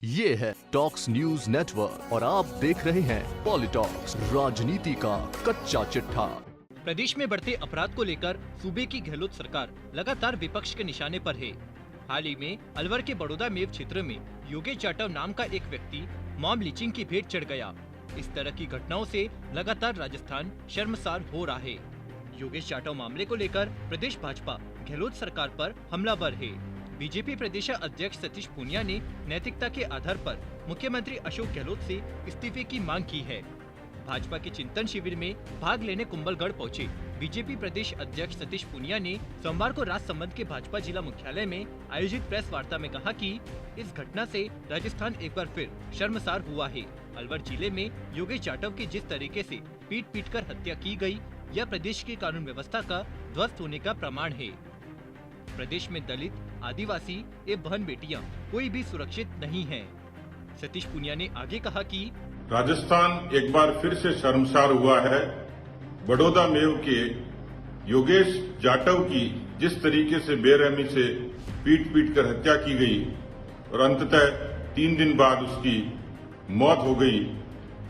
ये है talks news network और आप देख रहे हैं पॉलिटॉक्स, राजनीति का कच्चा चिट्ठा। प्रदेश में बढ़ते अपराध को लेकर सूबे की गहलोत सरकार लगातार विपक्ष के निशाने पर है। हाल ही में अलवर के बड़ौदा मेव क्षेत्र में योगेश जाटव नाम का एक व्यक्ति मॉब लिंचिंग की भेंट चढ़ गया। इस तरह की घटनाओं से लगातार राजस्थान शर्मसार हो रहा है। योगेश जाटव मामले को लेकर प्रदेश भाजपा गहलोत सरकार पर हमलावर है। बीजेपी प्रदेश अध्यक्ष सतीश पूनिया ने नैतिकता के आधार पर मुख्यमंत्री अशोक गहलोत से इस्तीफे की मांग की है। भाजपा के चिंतन शिविर में भाग लेने कुंभलगढ़ पहुंचे बीजेपी प्रदेश अध्यक्ष सतीश पूनिया ने सोमवार को राजसमंद के भाजपा जिला मुख्यालय में आयोजित प्रेस वार्ता में कहा कि इस घटना से राजस्थान एक बार फिर शर्मसार हुआ है। अलवर जिले में योगेश जाटव की जिस तरीके से पीट कर हत्या की गई, यह प्रदेश की कानून व्यवस्था का ध्वस्त होने का प्रमाण है। प्रदेश में दलित, आदिवासी एवं बहन बेटियां कोई भी सुरक्षित नहीं हैं। सतीश पूनिया ने आगे कहा कि राजस्थान एक बार फिर से शर्मसार हुआ है। बड़ौदा मेव के योगेश जाटव की जिस तरीके से बेरहमी से पीट कर हत्या की गई और अंततः 3 दिन बाद उसकी मौत हो गई,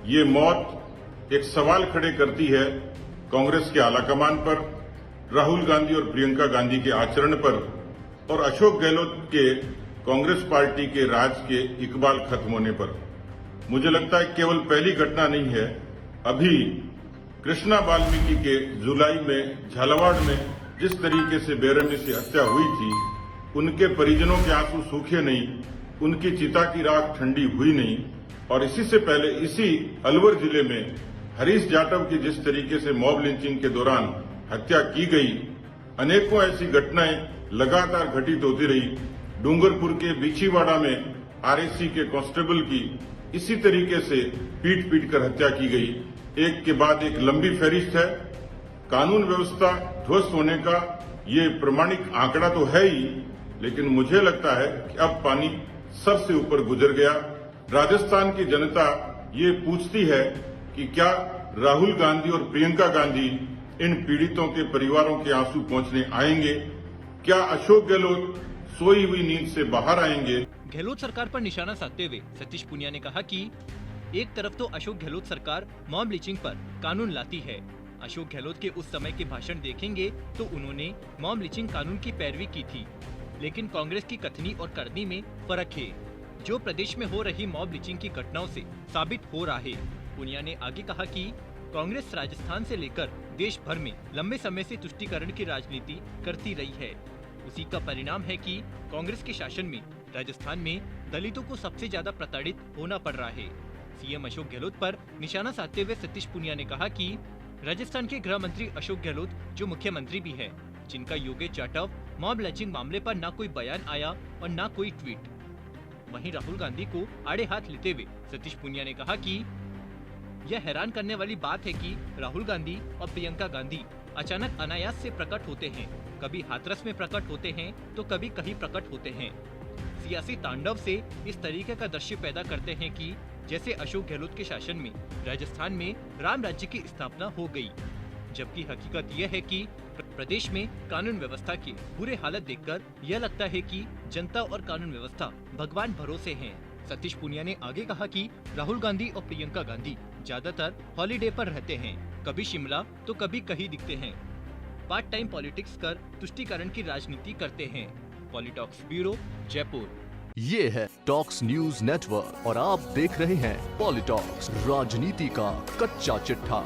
ये मौत एक सवाल खड़े करती है कांग्रेस के आलाकमान पर, राहुल गांधी और प्रियंका गांधी के आचरण पर और अशोक गहलोत के कांग्रेस पार्टी के राज के इकबाल खत्म होने पर। मुझे लगता है केवल पहली घटना नहीं है। अभी कृष्णा वाल्मीकि के जुलाई में झालावाड़ में जिस तरीके से बेरहमी से हत्या हुई थी, उनके परिजनों के आंसू सूखे नहीं, उनकी चिता की राख ठंडी हुई नहीं। और इसी से पहले इसी अलवर जिले में हरीश जाटव की जिस तरीके से मॉब लिंचिंग के दौरान हत्या की गई, अनेकों ऐसी घटनाएं लगातार घटित होती रही। डूंगरपुर के बिछीवाड़ा में आरएसी के कांस्टेबल की इसी तरीके से पीट कर हत्या की गई। एक के बाद एक लंबी फहरिस्त है। कानून व्यवस्था ध्वस्त होने का ये प्रमाणिक आंकड़ा तो है ही, लेकिन मुझे लगता है कि अब पानी सर से ऊपर गुजर गया। राजस्थान की जनता ये पूछती है कि क्या राहुल गांधी और प्रियंका गांधी इन पीड़ितों के परिवारों के आंसू पहुंचने आएंगे? क्या अशोक गहलोत सोई हुई नींद से बाहर आएंगे? गहलोत सरकार पर निशाना साधते हुए सतीश पूनिया ने कहा कि एक तरफ तो अशोक गहलोत सरकार मॉब लिंचिंग पर कानून लाती है। अशोक गहलोत के उस समय के भाषण देखेंगे तो उन्होंने मॉब लिंचिंग कानून की पैरवी की थी, लेकिन कांग्रेस की कथनी और करनी में फर्क है, जो प्रदेश में हो रही मॉब लिंचिंग की घटनाओं से साबित हो रहा है। पूनिया ने आगे कहा कि कांग्रेस राजस्थान से लेकर देश भर में लंबे समय से तुष्टीकरण की राजनीति करती रही है। उसी का परिणाम है कि कांग्रेस के शासन में राजस्थान में दलितों को सबसे ज्यादा प्रताड़ित होना पड़ रहा है। सीएम अशोक गहलोत पर निशाना साधते हुए सतीश पूनिया ने कहा कि राजस्थान के गृह मंत्री अशोक गहलोत जो मुख्यमंत्री भी है, जिनका योगेश जाटव मॉब लिंचिंग मामले पर न कोई बयान आया और न कोई ट्वीट। वहीं राहुल गांधी को आड़े हाथ लेते हुए सतीश पूनिया ने कहा कि यह हैरान करने वाली बात है कि राहुल गांधी और प्रियंका गांधी अचानक अनायास से प्रकट होते हैं, कभी हाथरस में प्रकट होते हैं तो कभी कहीं प्रकट होते हैं। सियासी तांडव से इस तरीके का दृश्य पैदा करते हैं कि जैसे अशोक गहलोत के शासन में राजस्थान में राम राज्य की स्थापना हो गई, जबकि हकीकत यह है कि प्रदेश में कानून व्यवस्था की बुरे हालत देखकर यह लगता है कि जनता और कानून व्यवस्था भगवान भरोसे हैं। सतीश पूनिया ने आगे कहा कि राहुल गांधी और प्रियंका गांधी ज्यादातर हॉलीडे पर रहते हैं, कभी शिमला तो कभी कहीं दिखते हैं। पार्ट टाइम पॉलिटिक्स कर तुष्टीकरण की राजनीति करते हैं। पॉलिटॉक्स ब्यूरो, जयपुर। ये है टॉक्स न्यूज नेटवर्क और आप देख रहे हैं पॉलिटॉक्स, राजनीति का कच्चा चिट्ठा।